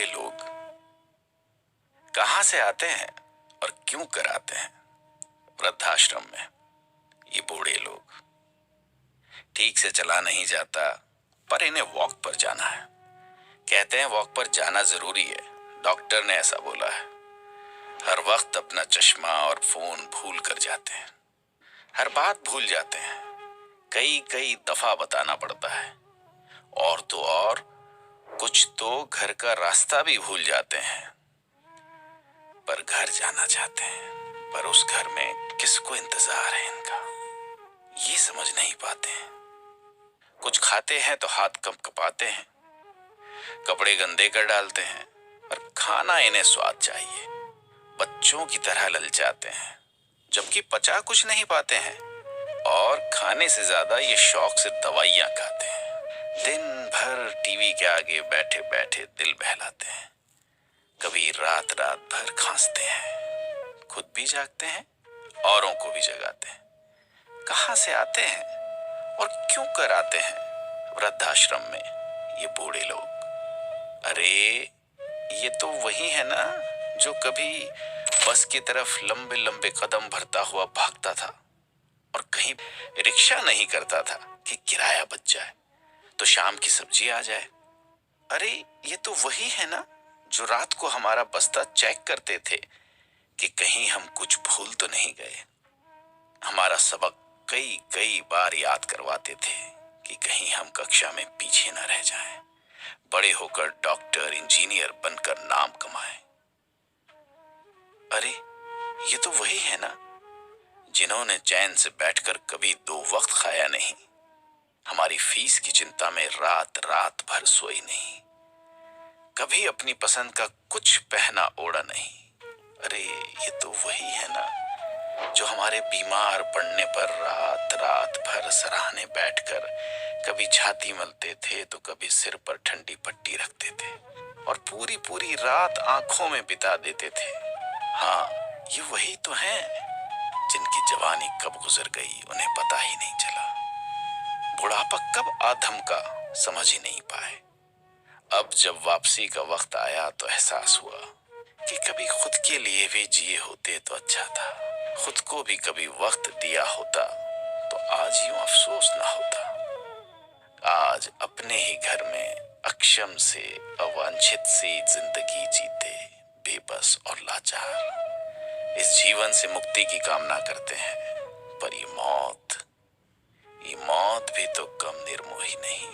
बूढ़े लोग कहां से आते हैं और क्यों कर आते हैं वृद्धाश्रम में। ये बूढ़े लोग ठीक से चला नहीं जाता, पर इन्हें वॉक पर जाना है। कहते हैं वॉक पर जाना जरूरी है, डॉक्टर ने ऐसा बोला है। हर वक्त अपना चश्मा और फोन भूल कर जाते हैं, हर बात भूल जाते हैं, कई कई दफा बताना पड़ता है। और तो और कुछ तो घर का रास्ता भी भूल जाते हैं, पर घर जाना चाहते हैं। पर उस घर में किसको इंतजार है इनका, ये समझ नहीं पाते हैं। कुछ खाते हैं तो हाथ कपकपाते हैं, कपड़े गंदे कर डालते हैं, पर खाना इन्हें स्वाद चाहिए। बच्चों की तरह ललचाते हैं, जबकि पचा कुछ नहीं पाते हैं। और खाने से ज्यादा ये शौक से दवाइयां खाते हैं। दिन भर टीवी के आगे बैठे बैठे दिल बहलाते हैं। कभी रात रात भर खांसते हैं, खुद भी जागते हैं, औरों को भी जगाते हैं। कहां से आते हैं और क्यों कर आते हैं वृद्धाश्रम में ये बूढ़े लोग। अरे ये तो वही है ना जो कभी बस की तरफ लंबे लंबे कदम भरता हुआ भागता था और कहीं रिक्शा नहीं करता था कि किराया बच जाए तो शाम की सब्जी आ जाए। अरे ये तो वही है ना जो रात को हमारा बस्ता चेक करते थे कि कहीं हम कुछ भूल तो नहीं गए। हमारा सबक कई कई बार याद करवाते थे कि कहीं हम कक्षा में पीछे न रह जाएं, बड़े होकर डॉक्टर इंजीनियर बनकर नाम कमाएं। अरे ये तो वही है ना जिन्होंने चैन से बैठकर कभी दो वक्त खाया नहीं, हमारी फीस की चिंता में रात रात भर सोई नहीं, कभी अपनी पसंद का कुछ पहना ओढ़ा नहीं। अरे ये तो वही है ना जो हमारे बीमार पड़ने पर रात रात भर सराहने बैठकर कभी छाती मलते थे तो कभी सिर पर ठंडी पट्टी रखते थे और पूरी पूरी रात आंखों में बिता देते थे। हाँ, ये वही तो हैं जिनकी जवानी कब गुजर गई उन्हें पता ही नहीं चला, बुढ़ापा कब आ धमका समझ ही नहीं पाए। अब जब वापसी का वक्त आया तो एहसास हुआ कि कभी खुद के लिए भी जिए होते तो अच्छा था, खुद को भी कभी वक्त दिया होता तो आज यूं अफसोस ना होता। आज अपने ही घर में अक्षम से अवांछित सी जिंदगी जीते बेबस और लाचार इस जीवन से मुक्ति की कामना करते हैं, पर ये मौत भी तो कम निर्मोही नहीं।